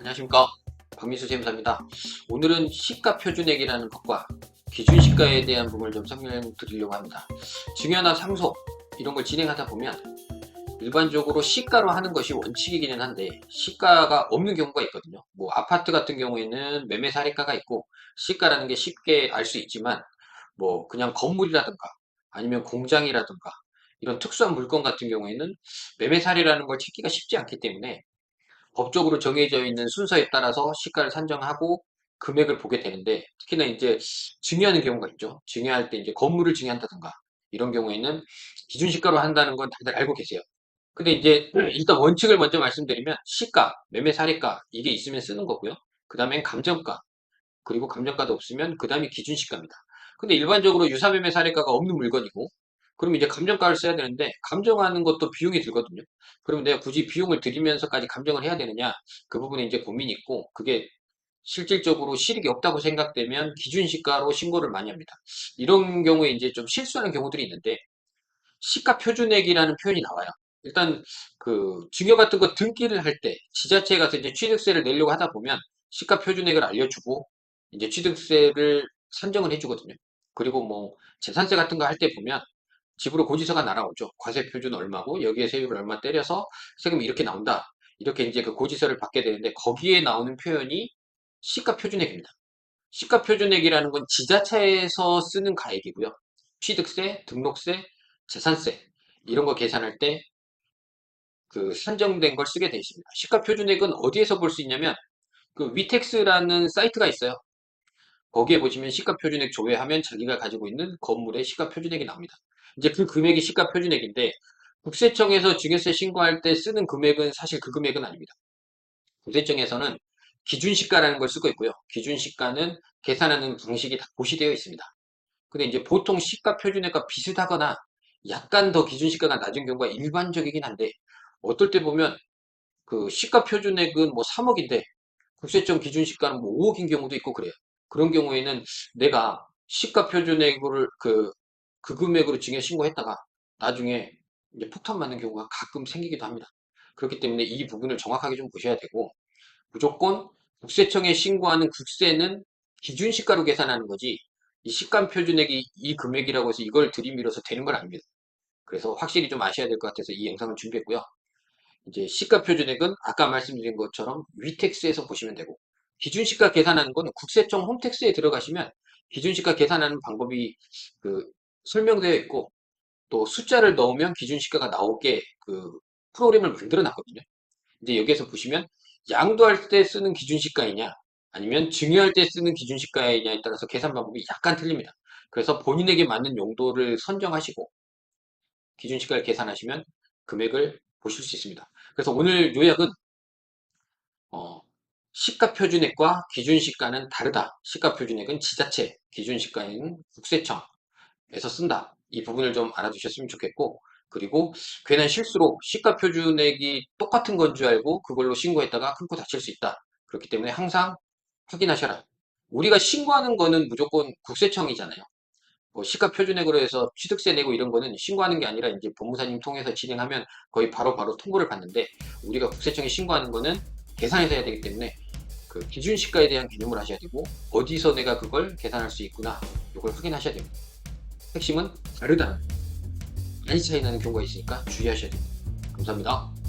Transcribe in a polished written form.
안녕하십니까, 박민수 세무사입니다. 오늘은 시가표준액이라는 것과 기준시가에 대한 부분을 좀 설명드리려고 합니다. 증여나 상속 이런 걸 진행하다 보면 일반적으로 시가로 하는 것이 원칙이기는 한데 시가가 없는 경우가 있거든요. 뭐 아파트 같은 경우에는 매매 사례가가 있고 시가라는 게 쉽게 알 수 있지만 뭐 그냥 건물이라든가 아니면 공장이라든가 이런 특수한 물건 같은 경우에는 매매 사례라는 걸 찾기가 쉽지 않기 때문에 법적으로 정해져 있는 순서에 따라서 시가를 산정하고 금액을 보게 되는데, 특히나 이제 증여하는 경우가 있죠. 증여할 때 이제 건물을 증여한다든가 이런 경우에는 기준시가로 한다는 건 다들 알고 계세요. 근데 이제 일단 원칙을 먼저 말씀드리면 시가, 매매 사례가 이게 있으면 쓰는 거고요. 그 다음엔 감정가, 그리고 감정가도 없으면 그 다음이 기준시가입니다. 근데 일반적으로 유사매매 사례가가 없는 물건이고, 그럼 이제 감정가를 써야 되는데 감정하는 것도 비용이 들거든요. 그러면 내가 굳이 비용을 들이면서까지 감정을 해야 되느냐? 그 부분에 이제 고민이 있고, 그게 실질적으로 실익이 없다고 생각되면 기준시가로 신고를 많이 합니다. 이런 경우에 이제 좀 실수하는 경우들이 있는데, 시가 표준액이라는 표현이 나와요. 일단 그 증여 같은 거 등기를 할 때 지자체에 가서 이제 취득세를 내려고 하다 보면 시가 표준액을 알려주고 이제 취득세를 산정을 해주거든요. 그리고 뭐 재산세 같은 거 할 때 보면 집으로 고지서가 날아오죠. 과세 표준 얼마고 여기에 세율을 얼마 때려서 세금이 이렇게 나온다. 이렇게 이제 그 고지서를 받게 되는데 거기에 나오는 표현이 시가 표준액입니다. 시가 표준액이라는 건 지자체에서 쓰는 가액이고요. 취득세, 등록세, 재산세 이런 거 계산할 때 그 산정된 걸 쓰게 되어 있습니다. 시가 표준액은 어디에서 볼 수 있냐면 그 위텍스라는 사이트가 있어요. 거기에 보시면 시가 표준액 조회하면 자기가 가지고 있는 건물의 시가 표준액이 나옵니다. 이제 그 금액이 시가 표준액인데 국세청에서 증여세 신고할 때 쓰는 금액은 사실 그 금액은 아닙니다. 국세청에서는 기준시가라는 걸 쓰고 있고요. 기준시가는 계산하는 방식이 다 고시되어 있습니다. 근데 이제 보통 시가 표준액과 비슷하거나 약간 더 기준시가가 낮은 경우가 일반적이긴 한데 어떨 때 보면 그 시가 표준액은 뭐 3억인데 국세청 기준시가는 뭐 5억인 경우도 있고 그래요. 그런 경우에는 내가 시가 표준액을 그 금액으로 증여 신고했다가 나중에 이제 폭탄 맞는 경우가 가끔 생기기도 합니다. 그렇기 때문에 이 부분을 정확하게 좀 보셔야 되고, 무조건 국세청에 신고하는 국세는 기준시가로 계산하는 거지 이 시가 표준액이 이 금액이라고 해서 이걸 들이밀어서 되는 건 아닙니다. 그래서 확실히 좀 아셔야 될 것 같아서 이 영상을 준비했고요. 이제 시가 표준액은 아까 말씀드린 것처럼 위택스에서 보시면 되고, 기준시가 계산하는 건 국세청 홈택스에 들어가시면 기준시가 계산하는 방법이 그 설명되어 있고, 또 숫자를 넣으면 기준시가가 나오게 그 프로그램을 만들어 놨거든요. 이제 여기에서 보시면 양도할 때 쓰는 기준시가이냐 아니면 증여할 때 쓰는 기준시가이냐에 따라서 계산 방법이 약간 틀립니다. 그래서 본인에게 맞는 용도를 선정하시고 기준시가를 계산하시면 금액을 보실 수 있습니다. 그래서 오늘 요약은 어, 시가표준액과 기준시가는 다르다. 시가표준액은 지자체, 기준시가는 국세청에서 쓴다. 이 부분을 좀 알아두셨으면 좋겠고, 그리고 괜한 실수로 시가표준액이 똑같은 건 줄 알고 그걸로 신고했다가 큰코 다칠 수 있다. 그렇기 때문에 항상 확인하셔라. 우리가 신고하는 거는 무조건 국세청이잖아요. 뭐 시가 표준액으로 해서 취득세 내고 이런 거는 신고하는 게 아니라 이제 법무사님 통해서 진행하면 거의 바로바로 통보를 받는데, 우리가 국세청에 신고하는 거는 계산해서 해야 되기 때문에 그 기준 시가에 대한 개념을 하셔야 되고 어디서 내가 그걸 계산할 수 있구나 이걸 확인하셔야 됩니다. 핵심은 다르다. 많이 차이 나는 경우가 있으니까 주의하셔야 됩니다. 감사합니다.